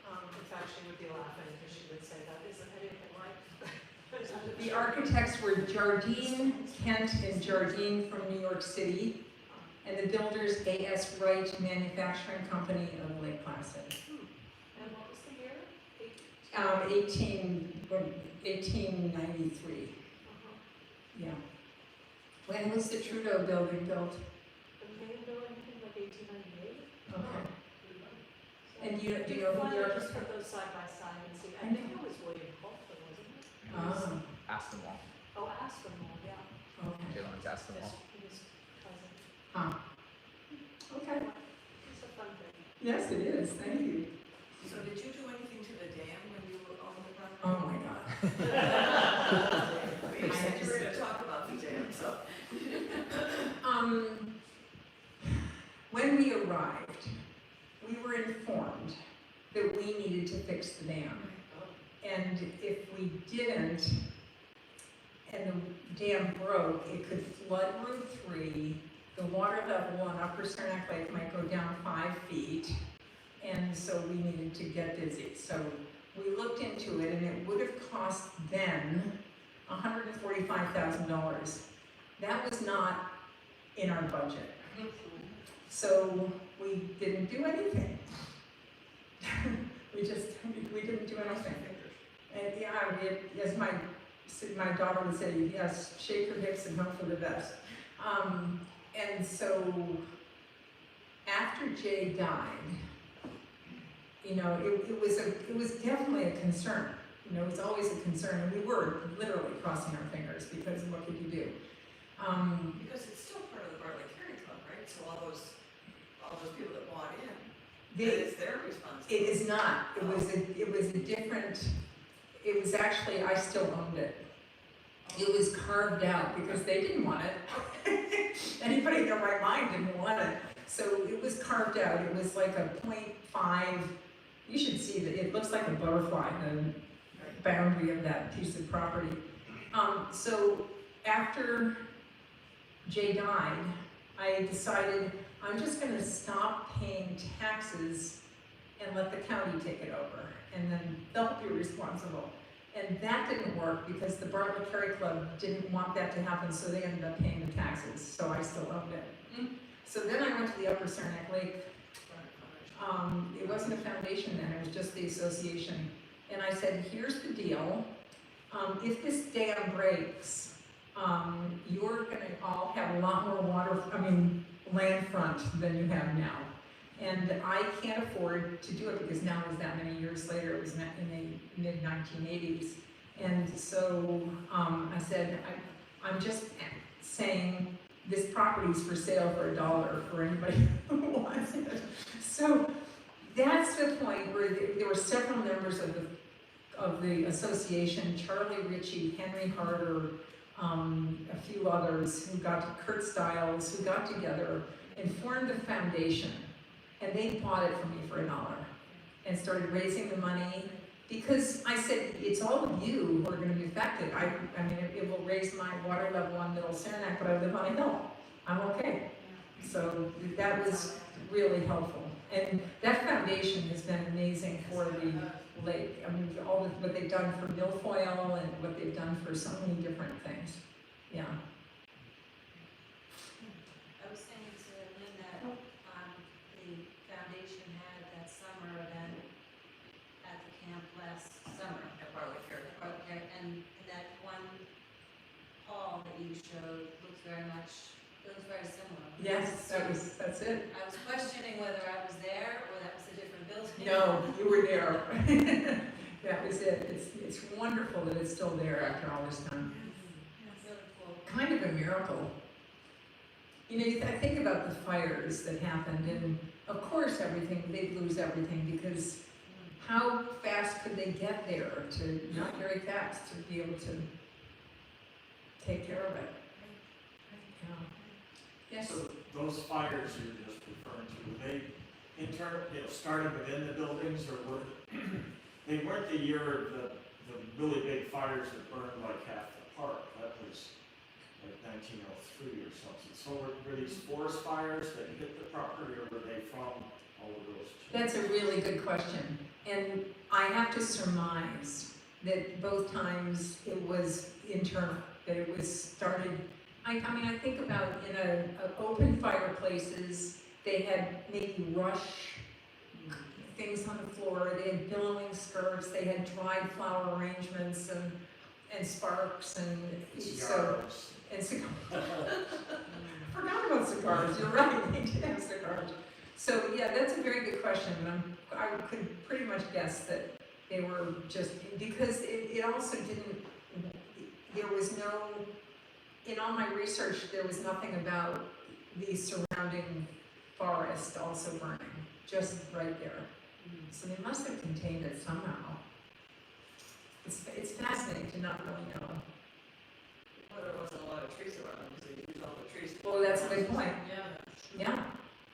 In fact, she would be laughing because she would say that isn't anything like. The architects were Jardine, Kent, and Jardine from New York City, and the builders A.S. Wright Manufacturing Company of Lake Placid. And what was the year? 1893, yeah. When was the Trudeau building built? The main building, I think like 1898. Okay. And do you know who the Just architect? put those side by side and see. I think it was William Colton, wasn't it? Ah, Aspenwall. Oh, Aspinwall, yeah. okay. Jaylen's Aspenwall. His cousin. Okay. It's a fun thing. Yes, it is. Thank you. So did you do anything to the dam when you were on the property? Oh my God. You said you were gonna talk about the dam, so. When we arrived, we were informed that we needed to fix the dam. And if we didn't, and the dam broke, it could flood Route 3, the water level on Upper Saranac Lake might go down 5 feet, and so we needed to get busy. So we looked into it, and it would have cost then $145,000. That was not in our budget. So we didn't do anything. we didn't do anything. And yeah, as my daughter would say, yes, shake your hips and hope for the best. And so after Jay died, it was definitely a concern. It was always a concern, and we were literally crossing our fingers because what could you do? Because it's still part of the Bartlett Carry Club, right? So all those people that bought in, it's their responsibility. It is not. It was actually, I still owned it. It was carved out because they didn't want it. Anybody in their right mind didn't want it. So it was carved out. It was like a 0.5, you should see that it looks like a butterfly, the boundary of that piece of property. So after Jay died, I decided I'm just gonna stop paying taxes and let the county take it over, and then they'll be responsible. And that didn't work because the Bartlett Carry Club didn't want that to happen, so they ended up paying the taxes, so I still owned it. So then I went to the Upper Saranac Lake. It wasn't a foundation then, it was just the association. And I said, here's the deal, if this dam breaks, you're gonna all have a lot more land front than you have now. And I can't afford to do it because now it was that many years later, it was in the mid-1980s. And so I said, I'm just saying this property's for sale for $1 for anybody who wants it. So that's the point where there were several members of the association, Charlie Ritchie, Henry Harder, a few others Kurt Stiles, who got together and formed a foundation. And they bought it from me for $1 and started raising the money because I said, it's all of you who are going to be affected. It will raise my water level on Middle Saranac, but I live on a hill. I'm okay. So that was really helpful. And that foundation has been amazing for the lake. What they've done for milfoil and what they've done for so many different things. Yeah. I was saying to Lynn that the foundation had that summer event at the camp last summer. At Bartlett Carry. And that you showed looks very much, it looks very similar. Yes, that's it. I was questioning whether I was there or that was a different building. No, you were there. That was it. It's wonderful that it's still there after all this time. Really cool. Kind of a miracle. You know, I think about the fires that happened, and of course they'd lose everything, because how fast could they get there? Not very fast, to be able to take care of it. Yeah. Yes? So those fires you're just referring to, were they started within the buildings, or were they weren't the year of the really big fires that burned like half the park? That was like 1903 or something. So were these forest fires that hit the property, or were they from all of those? That's a really good question. And I have to surmise that both times it was internal, that it was started. I mean, I think about in a open fireplaces, they had maybe rush things on the floor, they had billowing skirts, they had dried flower arrangements and sparks and Cigars. and cigars. Forgot about cigars, you're right, they did have cigars. So yeah, that's a very good question, and I could pretty much guess that they were just, because it also didn't, there was no, in all my research, there was nothing about the surrounding forest also burning, just right there. So they must have contained it somehow. It's fascinating to not really know. Well, there wasn't a lot of trees around, because they used all the trees. Well, that's a good point. Yeah. Yeah,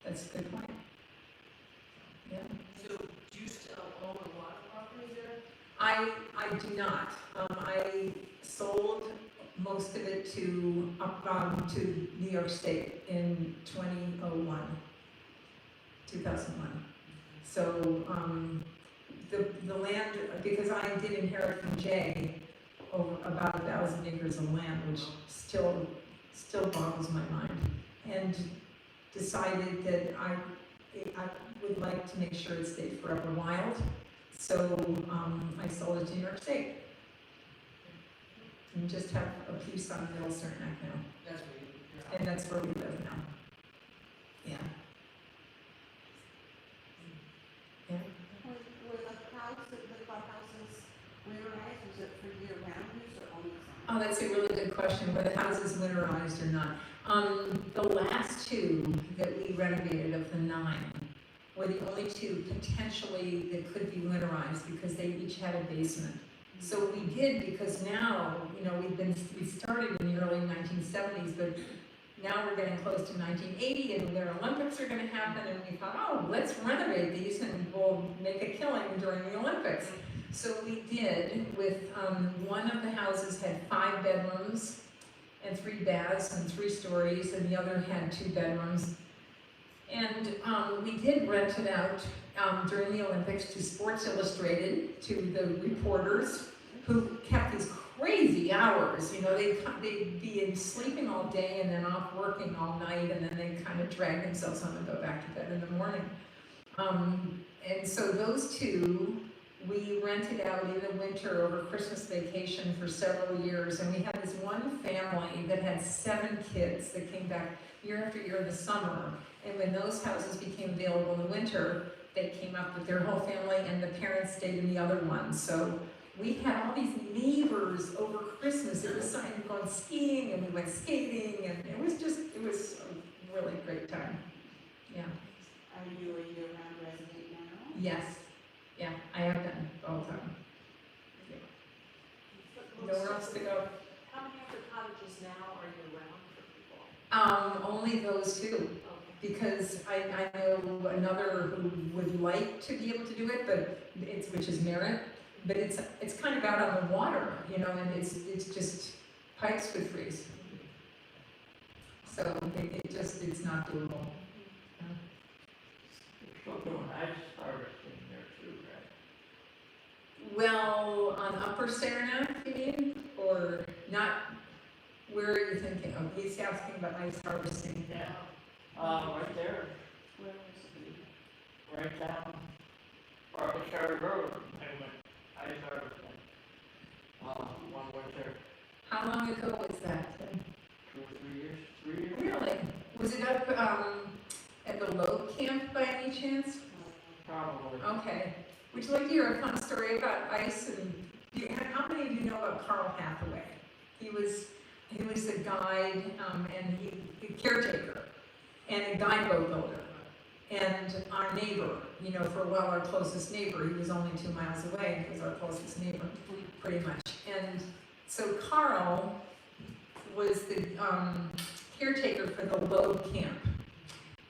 that's a good point. Yeah. So, do you still own a lot of property there? I do not. I sold most of it to New York State in 2001. So the land, because I did inherit from Jay over about 1,000 acres of land, which still boggles my mind, and decided that I would like to make sure it stayed forever wild. So I sold it to New York State. And just have a piece on Middle Saranac now. That's where you're. And that's where we live now. Yeah. Yeah. Were the clubhouses winterized, was it for year round use or only summer? Oh, that's a really good question, whether the house is winterized or not. The last two that we renovated of the 9 were the only two potentially that could be winterized because they each had a basement. So we did, because now, you know, we started in the early 1970s, but now we're getting close to 1980 and their Olympics are gonna happen, and we thought, oh, let's renovate these and we'll make a killing during the Olympics. So we did, with one of the houses had 5 bedrooms and 3 baths and 3 stories, and the other had 2 bedrooms. And we did rent it out during the Olympics to Sports Illustrated, to the reporters who kept these crazy hours. You know, they'd be sleeping all day and then off working all night, and then they'd kind of drag themselves home and go back to bed in the morning. And so those two, we rented out in the winter over Christmas vacation for several years, and we had this one family that had 7 kids that came back year after year in the summer. And when those houses became available in the winter, they came up with their whole family, and the parents stayed in the other one. So we had all these neighbors over Christmas. It was something, going skiing, and we went skating, and it was a really great time. Yeah. Are you a year-round resident now? Yes. Yeah, I have been all the time. Nowhere else to go. How many of the cottages now are year round for people? Only those 2. Okay. Because I know another who would like to be able to do it, but which is Merritt, but it's kind of out on the water, you know, and it's just pipes could freeze. So it's not doable. Yeah. Still doing ice harvesting there too, right? Well, on Upper Saranac, you mean, or not? Where are you thinking of? He's asking about ice harvesting. Yeah. Right there, Where was it? right down Barbershire Road, I went ice harvesting. One winter. How long ago was that? Was it up, at the Loeb camp by any chance? Probably. Okay. Would you like to hear a fun story about ice? And how many of you know about Carl Hathaway? He was a guide, and he caretaker, and a guide boat builder. And our neighbor, for a while our closest neighbor, he was only 2 miles away, he was our closest neighbor, pretty much. And so Carl was the caretaker for the Loeb camp.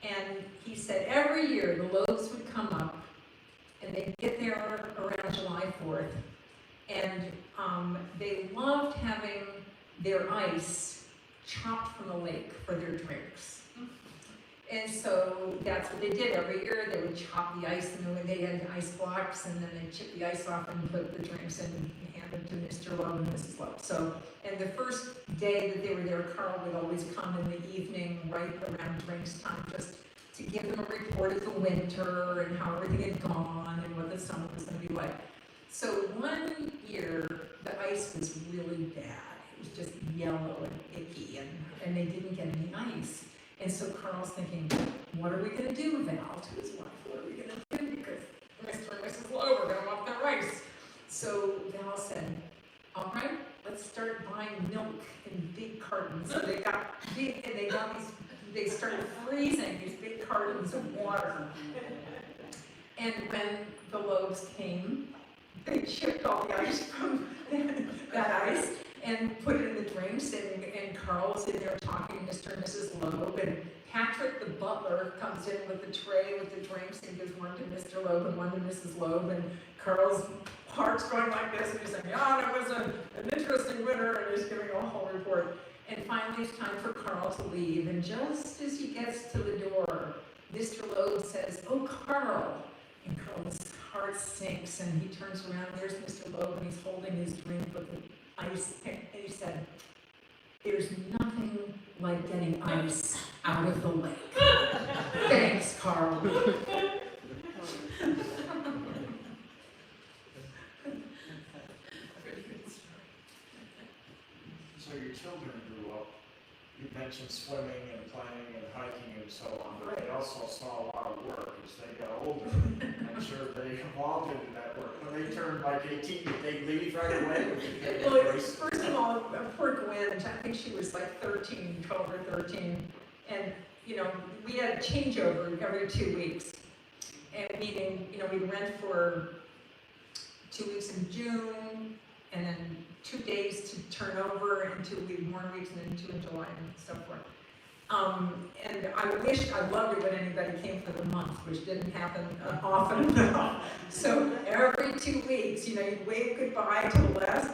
And he said every year the Loebs would come up, and they'd get there around July 4th, and they loved having their ice chopped from the lake for their drinks. And so that's what they did every year. They would chop the ice, and then they had ice blocks, and then they'd chip the ice off and put the drinks in and hand them to Mr. Loeb and Mrs. Loeb. So, and the first day that they were there, Carl would always come in the evening, right around drinks time, just to give them a report of the winter and how everything had gone and what the summer was going to be like. So one year, the ice was really bad. It was just yellow and icky, and they didn't get any ice. And so Carl's thinking, what are we going to do, Val? To his wife, what are we going to do? Because Mr. and Mrs. Loeb are going to want their ice. So Val said, all right, let's start buying milk in big cartons. So they got big, and they started freezing these big cartons of water. And when the Loebs came, they chipped all the ice from that ice and put it in the drinks, and Carl was in there talking to Mr. and Mrs. Loeb, and Patrick, the butler, comes in with the tray with the drinks and gives one to Mr. Loeb and one to Mrs. Loeb, and Carl's heart's going like this, and he's saying, yeah, that was an interesting winter, and he's giving a whole report. And finally it's time for Carl to leave, and just as he gets to the door, Mr. Loeb says, oh, Carl. And Carl's heart sinks, and he turns around, there's Mr. Loeb, and he's holding his drink with the ice, and he said, there's nothing like getting ice out of the lake. Thanks, Carl. So your children grew up, you mentioned swimming and playing and hiking and so on, but they also saw a lot of work as they got older. I'm sure they evolved into that work. When they turned like 18, did they leave right away? Or did they Well, embrace- first of all, poor Gwen, I think she was like 13, 12 or 13, and, we had a changeover every 2 weeks. And meaning, we'd rent for 2 weeks in June, and then 2 days to turn over, and 2 more weeks, and then 2 in July, and so forth. And I loved it when anybody came for the month, which didn't happen often enough. So every 2 weeks, you'd wave goodbye to the last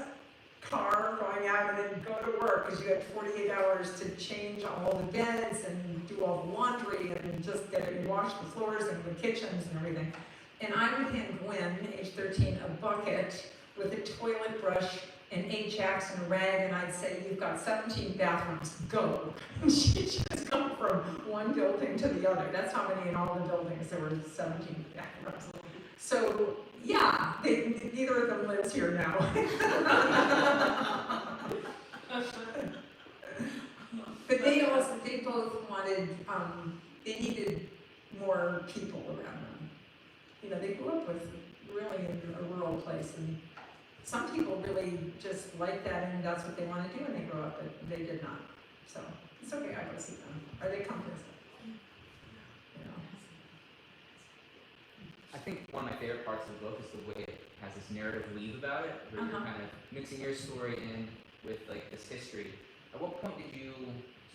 car going out, and then go to work, because you had 48 hours to change all the beds and do all the laundry and just wash the floors and the kitchens and everything. And I would hand Gwen, age 13, a bucket with a toilet brush and 8 jacks and a rag, and I'd say, you've got 17 bathrooms, go. And she'd just go from one building to the other. That's how many in all the buildings, there were 17 bathrooms. So, yeah, neither of them lives here now. But they both wanted, they needed more people around them. They grew up with really in a rural place, and some people really just like that, and that's what they want to do when they grow up, but they did not. So, it's okay, I go see them, or they come visit. I think one of my favorite parts of the book is the way it has this narrative weave about it, where you're kind of mixing your story in with like this history. At what point did you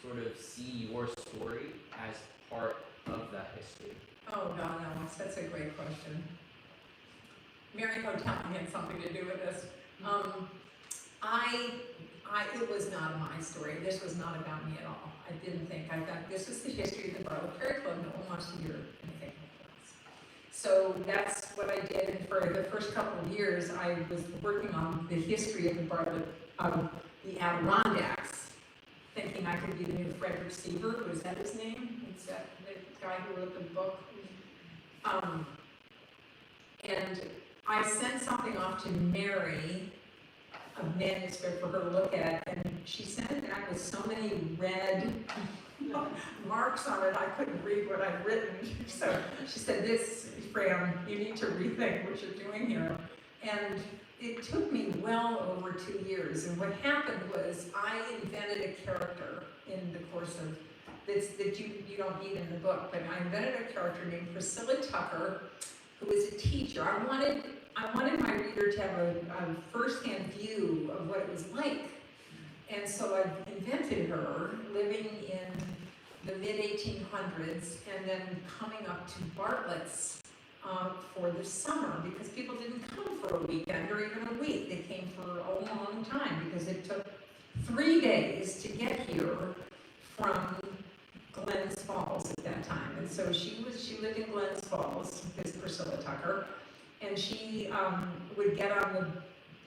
sort of see your story as part of that history? Oh, God, Alex, that's a great question. Mary Hotel had something to do with this. It was not my story. This was not about me at all. I didn't think. I thought this is the history of the Bartlett Ferry Club. No one wants to hear anything like this. So that's what I did. And for the first couple of years, I was working on the history of the Bartlett, of the Adirondacks, thinking I could be the new Frederick Seaver. Was that his name? Is that the guy who wrote the book? And I sent something off to Mary, a manuscript for her to look at, and she sent it back with so many red marks on it, I couldn't read what I'd written. So she said, this, Fran, you need to rethink what you're doing here. And it took me well over 2 years. And what happened was I invented a character in the course of this that you don't need in the book, but I invented a character named Priscilla Tucker, who was a teacher. I wanted my reader to have a first-hand view of what it was like. And so I invented her living in the mid-1800s and then coming up to Bartlett's for the summer, because people didn't come for a weekend or even a week. They came for a long time because it took 3 days to get here from Glens Falls at that time. And so she lived in Glens Falls, this Priscilla Tucker, and she would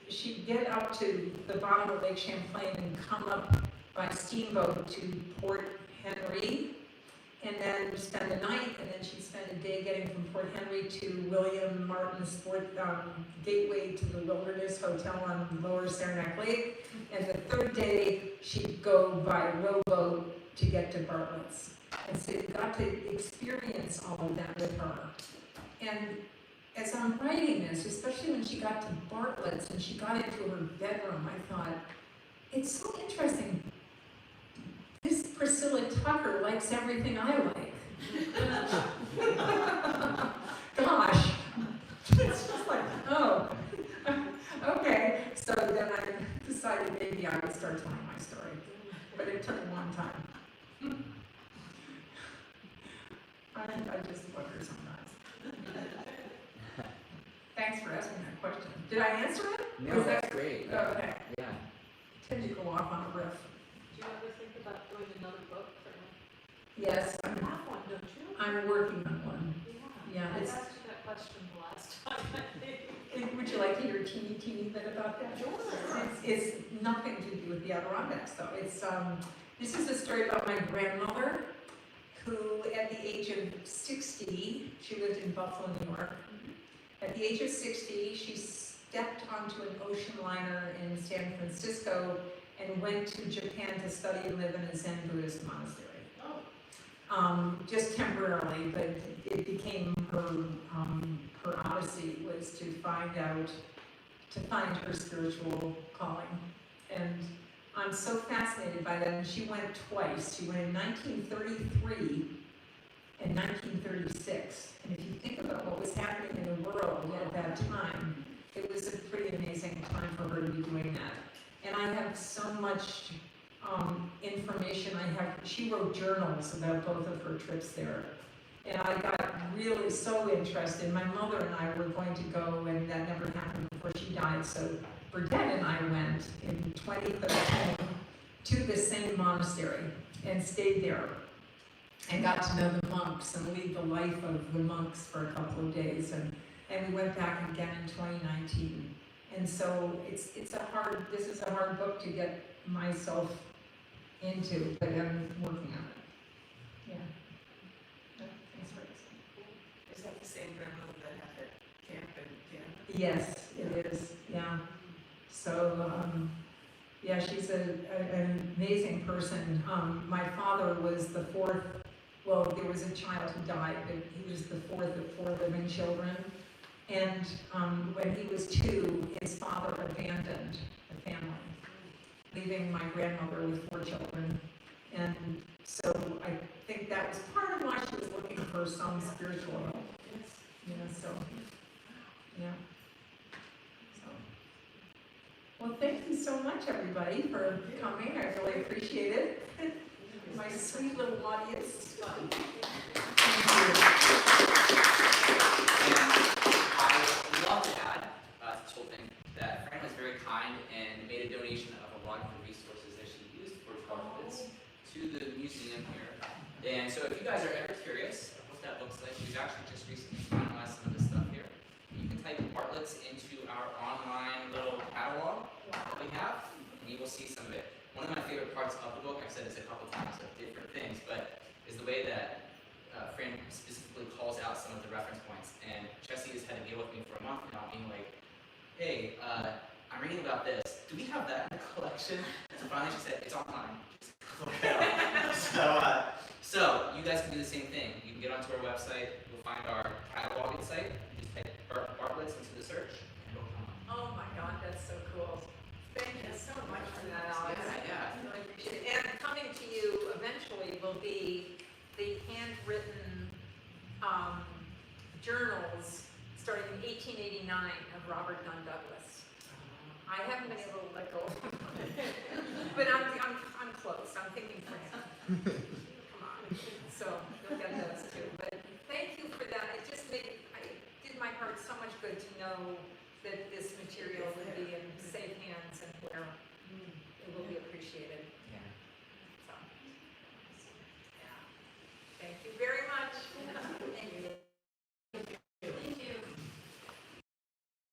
she'd get up to the bottom of Lake Champlain and come up by steamboat to Port Henry, and then spend the night, and then she'd spend a day getting from Port Henry to William Martin's gateway to the Wilderness Hotel on Lower Saranac Lake, and the third day she'd go by rowboat to get to Bartlett's. And so you got to experience all of that with her. And as I'm writing this, especially when she got to Bartlett's and she got into her bedroom, I thought, it's so interesting. This Priscilla Tucker likes everything I like. Gosh. It's just like, oh, okay. So then I decided maybe I would start telling my story. But it took a long time. I just wonder sometimes. Thanks for asking that question. Did I answer it? No, Was that's that great. okay? Yeah. Tend to go off on a riff. Do you ever think about doing another book for me? Yes, You have one, don't you? I'm working on one. Yeah, I it's. asked you that question the last time, I think. Would you like to hear a teeny bit about that? Sure. It's nothing to do with the Adirondacks, though. It's this is a story about my grandmother, who at the age of 60, she lived in Buffalo, New York. At the age of 60, she stepped onto an ocean liner in San Francisco and went to Japan to study and live in a Zen Buddhist monastery. Just temporarily, but it became her odyssey was to find her spiritual calling. And I'm so fascinated by that. And she went twice. She went in 1933 and 1936. And if you think about what was happening in the world at that time, it was a pretty amazing time for her to be doing that. And I have so much information. She wrote journals about both of her trips there. And I got really so interested. My mother and I were going to go, and that never happened before she died. So Burdett and I went in 2013 to the same monastery and stayed there and got to know the monks and lead the life of the monks for a couple of days. And we went back again in 2019. And so this is a hard book to get myself into, but I'm working on it. Yeah. Thanks for asking. Is that the same grandmother that had that camp in Canada? Yes, it is, yeah. So, yeah, she's an amazing person. My father was the fourth, well, there was a child who died, but he was the fourth of 4 living children. And when he was 2, his father abandoned the family, leaving my grandmother with 4 children. And so I think that was part of why she was looking for some spiritual help. You know, so, yeah. So, well, thank you so much, everybody, for coming. I really appreciate it. My sweet little audience. Thank I love to add to this whole thing that Fran was very kind and made a donation of a lot of the resources that she used for Bartlett's to the museum here. And so if you guys are ever curious of what that looks like, we've actually just recently finalized some of this stuff here. You can type Bartlett's into our online little catalog that we have, and you will see some of it. One of my favorite parts of the book, I've said this a couple times of different things, but is the way that Fran specifically calls out some of the reference points. And Jessie has had to deal with me for a month now, being like, hey, I'm reading about this. Do we have that in the collection? So finally she said, it's online. Okay. So So you guys can do the same thing. You can get onto our website. You'll find our cataloging site. You just type Bartlett's into the search, and it'll come up. Oh my God, that's so cool. Thank you so much for that, Alex. Yeah. I really appreciate it. And coming to you eventually will be the handwritten journals starting in 1889 of Robert Dunn Douglas. I haven't been able to let go of them. But I'm close. I'm thinking for him.